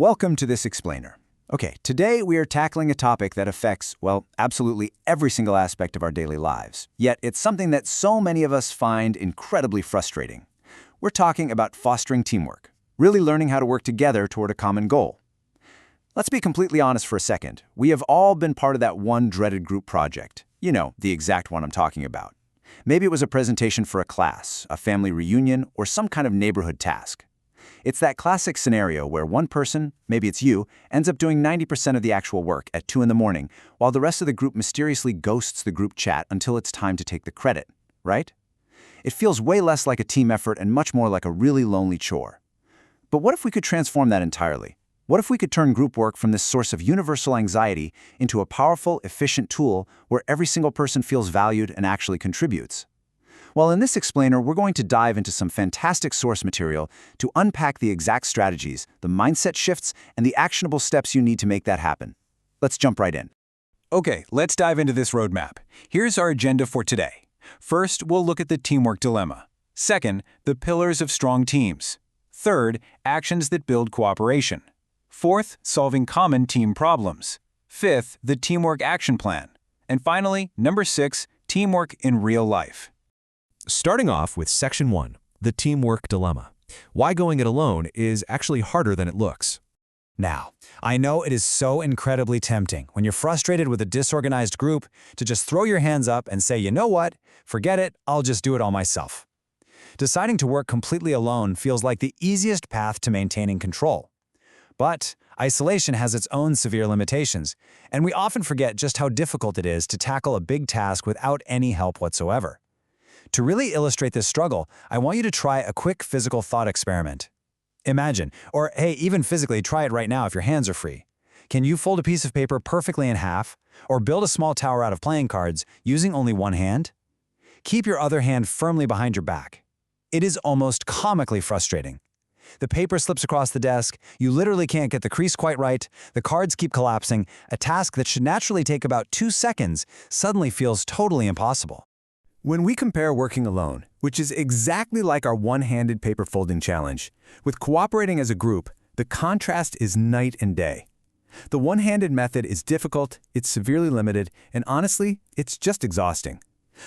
Welcome to this explainer. Okay, today we are tackling a topic that affects, well, absolutely every single aspect of our daily lives. Yet it's something that so many of us find incredibly frustrating. We're talking about fostering teamwork, really learning how to work together toward a common goal. Let's be completely honest for a second. We have all been part of that one dreaded group project. You know, the exact one I'm talking about. Maybe it was a presentation for a class, a family reunion, or some kind of neighborhood task. It's that classic scenario where one person, maybe it's you, ends up doing 90% of the actual work at 2 in the morning, while the rest of the group mysteriously ghosts the group chat until it's time to take the credit, right? It feels way less like a team effort and much more like a really lonely chore. But what if we could transform that entirely? What if we could turn group work from this source of universal anxiety into a powerful, efficient tool where every single person feels valued and actually contributes? Well, in this explainer, we're going to dive into some fantastic source material to unpack the exact strategies, the mindset shifts, and the actionable steps you need to make that happen. Let's jump right in. Okay, let's dive into this roadmap. Here's our agenda for today. First, we'll look at the teamwork dilemma. Second, the pillars of strong teams. Third, actions that build cooperation. Fourth, solving common team problems. Fifth, the teamwork action plan. And finally, number 6, teamwork in real life. Starting off with Section 1, the teamwork dilemma. Why going it alone is actually harder than it looks. Now, I know it is so incredibly tempting when you're frustrated with a disorganized group to just throw your hands up and say, you know what, forget it, I'll just do it all myself. Deciding to work completely alone feels like the easiest path to maintaining control. But isolation has its own severe limitations, and we often forget just how difficult it is to tackle a big task without any help whatsoever. To really illustrate this struggle, I want you to try a quick physical thought experiment. Imagine, or hey, even physically, try it right now if your hands are free. Can you fold a piece of paper perfectly in half, or build a small tower out of playing cards using only one hand? Keep your other hand firmly behind your back. It is almost comically frustrating. The paper slips across the desk, you literally can't get the crease quite right, the cards keep collapsing, a task that should naturally take about 2 seconds suddenly feels totally impossible. When we compare working alone, which is exactly like our one-handed paper folding challenge, with cooperating as a group, the contrast is night and day. The one-handed method is difficult, it's severely limited, and honestly, it's just exhausting.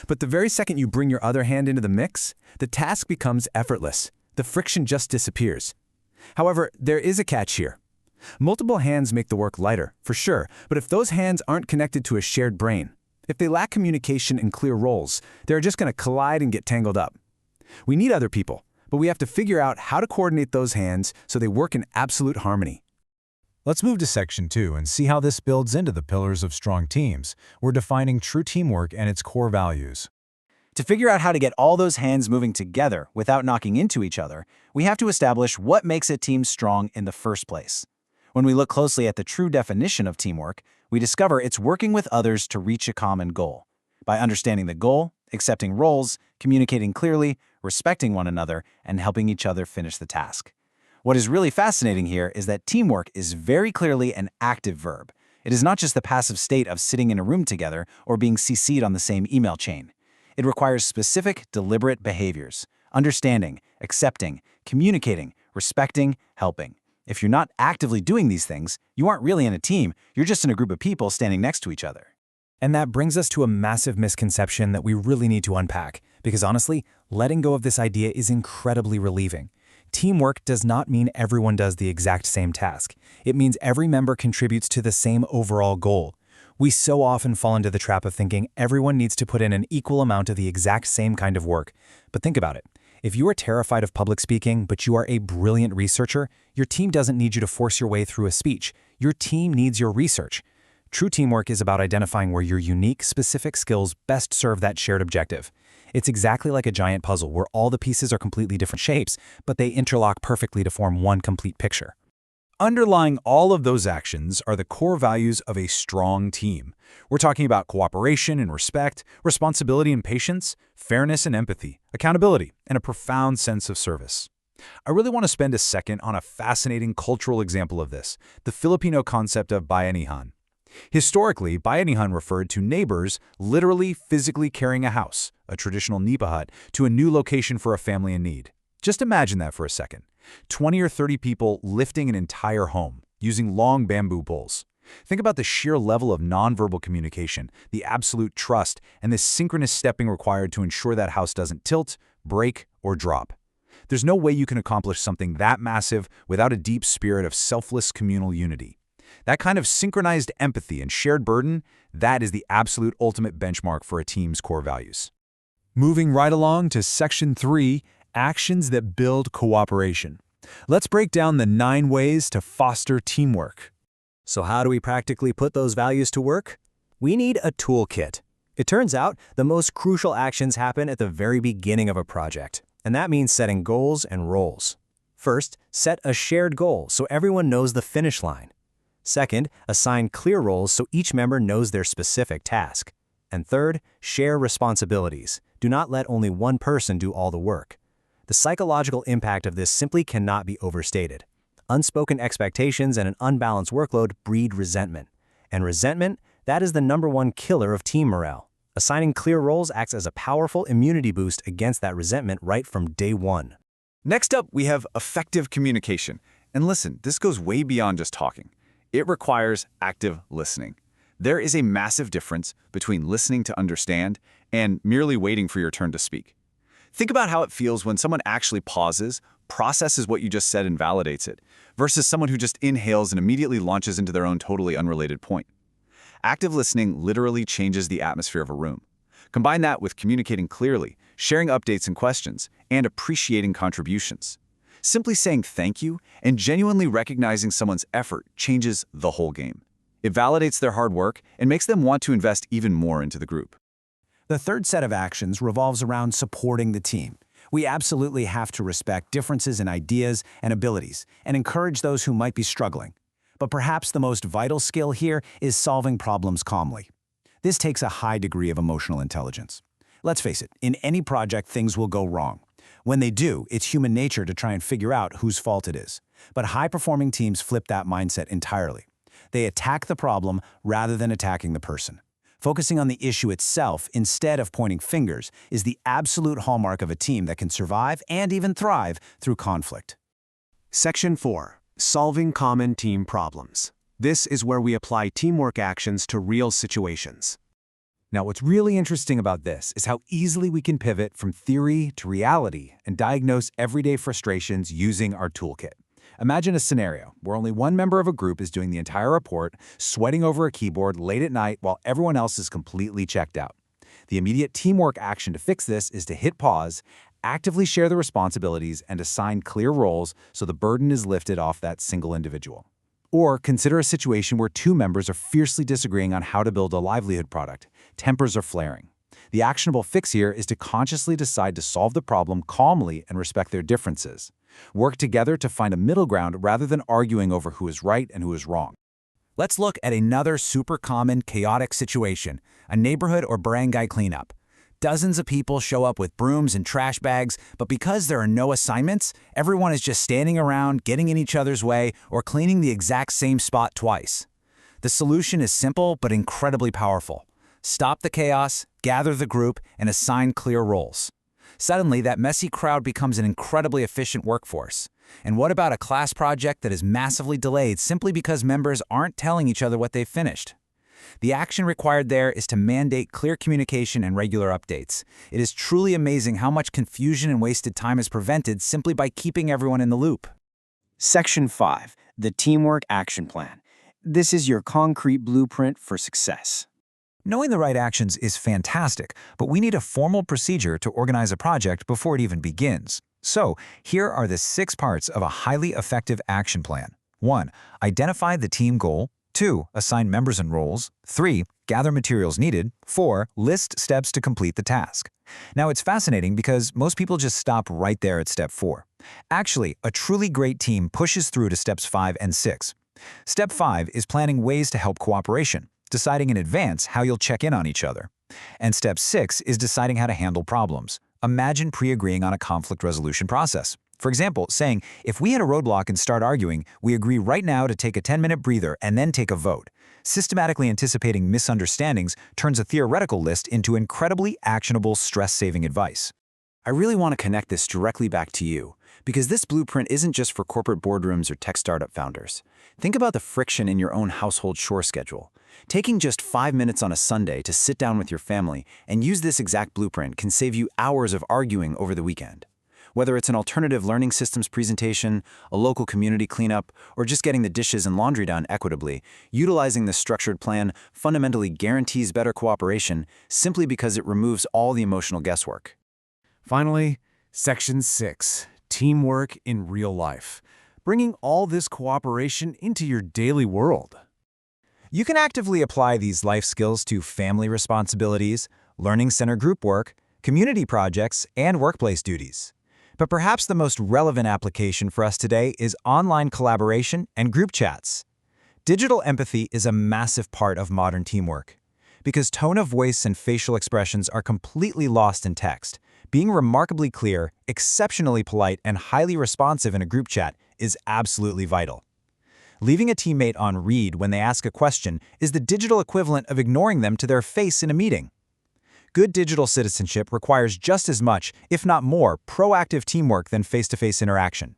But the very second you bring your other hand into the mix, the task becomes effortless. The friction just disappears. However, there is a catch here. Multiple hands make the work lighter, for sure, but if those hands aren't connected to a shared brain, if they lack communication and clear roles, they're just going to collide and get tangled up. We need other people, but we have to figure out how to coordinate those hands so they work in absolute harmony. Let's move to Section 2 and see how this builds into the pillars of strong teams. We're defining true teamwork and its core values. To figure out how to get all those hands moving together without knocking into each other, we have to establish what makes a team strong in the first place. When we look closely at the true definition of teamwork, we discover it's working with others to reach a common goal. By understanding the goal, accepting roles, communicating clearly, respecting one another, and helping each other finish the task. What is really fascinating here is that teamwork is very clearly an active verb. It is not just the passive state of sitting in a room together or being CC'd on the same email chain. It requires specific, deliberate behaviors: understanding, accepting, communicating, respecting, helping. If you're not actively doing these things, you aren't really in a team, you're just in a group of people standing next to each other. And that brings us to a massive misconception that we really need to unpack, because honestly, letting go of this idea is incredibly relieving. Teamwork does not mean everyone does the exact same task. It means every member contributes to the same overall goal. We so often fall into the trap of thinking everyone needs to put in an equal amount of the exact same kind of work. But think about it. If you are terrified of public speaking, but you are a brilliant researcher, your team doesn't need you to force your way through a speech. Your team needs your research. True teamwork is about identifying where your unique, specific skills best serve that shared objective. It's exactly like a giant puzzle where all the pieces are completely different shapes, but they interlock perfectly to form one complete picture. Underlying all of those actions are the core values of a strong team. We're talking about cooperation and respect, responsibility and patience, fairness and empathy, accountability, and a profound sense of service. I really want to spend a second on a fascinating cultural example of this, the Filipino concept of bayanihan. Historically, bayanihan referred to neighbors literally physically carrying a house, a traditional nipa hut, to a new location for a family in need. Just imagine that for a second. 20 or 30 people lifting an entire home. using long bamboo poles. Think about the sheer level of nonverbal communication, the absolute trust, and the synchronous stepping required to ensure that house doesn't tilt, break, or drop. There's no way you can accomplish something that massive without a deep spirit of selfless communal unity. That kind of synchronized empathy and shared burden, that is the absolute ultimate benchmark for a team's core values. Moving right along to Section 3, Actions that Build Cooperation. Let's break down the 9 ways to foster teamwork. So how do we practically put those values to work? We need a toolkit. It turns out the most crucial actions happen at the very beginning of a project, and that means setting goals and roles. First, set a shared goal so everyone knows the finish line. Second, assign clear roles so each member knows their specific task. And third, share responsibilities. Do not let only one person do all the work. The psychological impact of this simply cannot be overstated. Unspoken expectations and an unbalanced workload breed resentment. And resentment, that is the #1 killer of team morale. Assigning clear roles acts as a powerful immunity boost against that resentment right from day one. Next up, we have effective communication. And listen, this goes way beyond just talking. It requires active listening. There is a massive difference between listening to understand and merely waiting for your turn to speak. Think about how it feels when someone actually pauses, processes what you just said and validates it, versus someone who just inhales and immediately launches into their own totally unrelated point. Active listening literally changes the atmosphere of a room. Combine that with communicating clearly, sharing updates and questions, and appreciating contributions. Simply saying thank you and genuinely recognizing someone's effort changes the whole game. It validates their hard work and makes them want to invest even more into the group. The third set of actions revolves around supporting the team. We absolutely have to respect differences in ideas and abilities and encourage those who might be struggling. But perhaps the most vital skill here is solving problems calmly. This takes a high degree of emotional intelligence. Let's face it, in any project, things will go wrong. When they do, it's human nature to try and figure out whose fault it is. But high-performing teams flip that mindset entirely. They attack the problem rather than attacking the person. Focusing on the issue itself instead of pointing fingers is the absolute hallmark of a team that can survive and even thrive through conflict. Section 4. Solving common team problems. This is where we apply teamwork actions to real situations. Now, what's really interesting about this is how easily we can pivot from theory to reality and diagnose everyday frustrations using our toolkit. Imagine a scenario where only one member of a group is doing the entire report, sweating over a keyboard late at night while everyone else is completely checked out. The immediate teamwork action to fix this is to hit pause, actively share the responsibilities, and assign clear roles so the burden is lifted off that single individual. Or consider a situation where two members are fiercely disagreeing on how to build a livelihood product. Tempers are flaring. The actionable fix here is to consciously decide to solve the problem calmly and respect their differences. Work together to find a middle ground rather than arguing over who is right and who is wrong. Let's look at another super common chaotic situation, a neighborhood or barangay cleanup. Dozens of people show up with brooms and trash bags, but because there are no assignments, everyone is just standing around, getting in each other's way, or cleaning the exact same spot twice. The solution is simple but incredibly powerful. Stop the chaos, gather the group, and assign clear roles. Suddenly, that messy crowd becomes an incredibly efficient workforce. And what about a class project that is massively delayed simply because members aren't telling each other what they've finished? The action required there is to mandate clear communication and regular updates. It is truly amazing how much confusion and wasted time is prevented simply by keeping everyone in the loop. Section 5. The Teamwork Action Plan. This is your concrete blueprint for success. Knowing the right actions is fantastic, but we need a formal procedure to organize a project before it even begins. So, here are the 6 parts of a highly effective action plan. 1. Identify the team goal. 2. Assign members and roles. 3. Gather materials needed. 4. List steps to complete the task. Now, it's fascinating because most people just stop right there at step 4. Actually, a truly great team pushes through to steps 5 and 6. Step 5 is planning ways to help cooperation, deciding in advance how you'll check in on each other. And step 6 is deciding how to handle problems. Imagine pre-agreeing on a conflict resolution process. For example, saying, if we hit a roadblock and start arguing, we agree right now to take a 10-minute breather and then take a vote. Systematically anticipating misunderstandings turns a theoretical list into incredibly actionable stress-saving advice. I really want to connect this directly back to you, Because this blueprint isn't just for corporate boardrooms or tech startup founders. Think about the friction in your own household chore schedule. Taking just 5 minutes on a Sunday to sit down with your family and use this exact blueprint can save you hours of arguing over the weekend. Whether it's an alternative learning systems presentation, a local community cleanup, or just getting the dishes and laundry done equitably, utilizing this structured plan fundamentally guarantees better cooperation simply because it removes all the emotional guesswork. Finally, Section 6, Teamwork in Real Life. Bringing all this cooperation into your daily world. You can actively apply these life skills to family responsibilities, learning center group work, community projects, and workplace duties. But perhaps the most relevant application for us today is online collaboration and group chats. Digital empathy is a massive part of modern teamwork. Because tone of voice and facial expressions are completely lost in text, being remarkably clear, exceptionally polite, and highly responsive in a group chat is absolutely vital. Leaving a teammate on read when they ask a question is the digital equivalent of ignoring them to their face in a meeting. Good digital citizenship requires just as much, if not more, proactive teamwork than face-to-face interaction.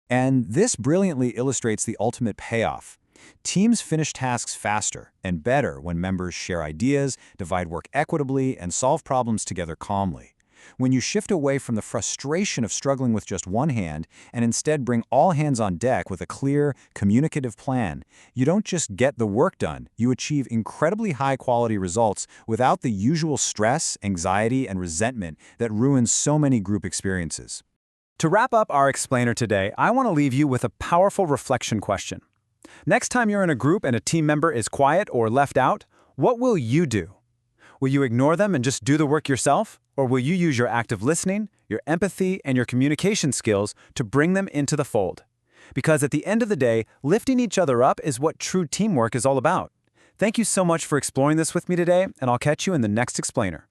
And this brilliantly illustrates the ultimate payoff. Teams finish tasks faster and better when members share ideas, divide work equitably, and solve problems together calmly. When you shift away from the frustration of struggling with just one hand and instead bring all hands on deck with a clear, communicative plan, you don't just get the work done, you achieve incredibly high-quality results without the usual stress, anxiety, and resentment that ruins so many group experiences. To wrap up our explainer today, I want to leave you with a powerful reflection question. Next time you're in a group and a team member is quiet or left out, what will you do? Will you ignore them and just do the work yourself? Or will you use your active listening, your empathy, and your communication skills to bring them into the fold? Because at the end of the day, lifting each other up is what true teamwork is all about. Thank you so much for exploring this with me today, and I'll catch you in the next explainer.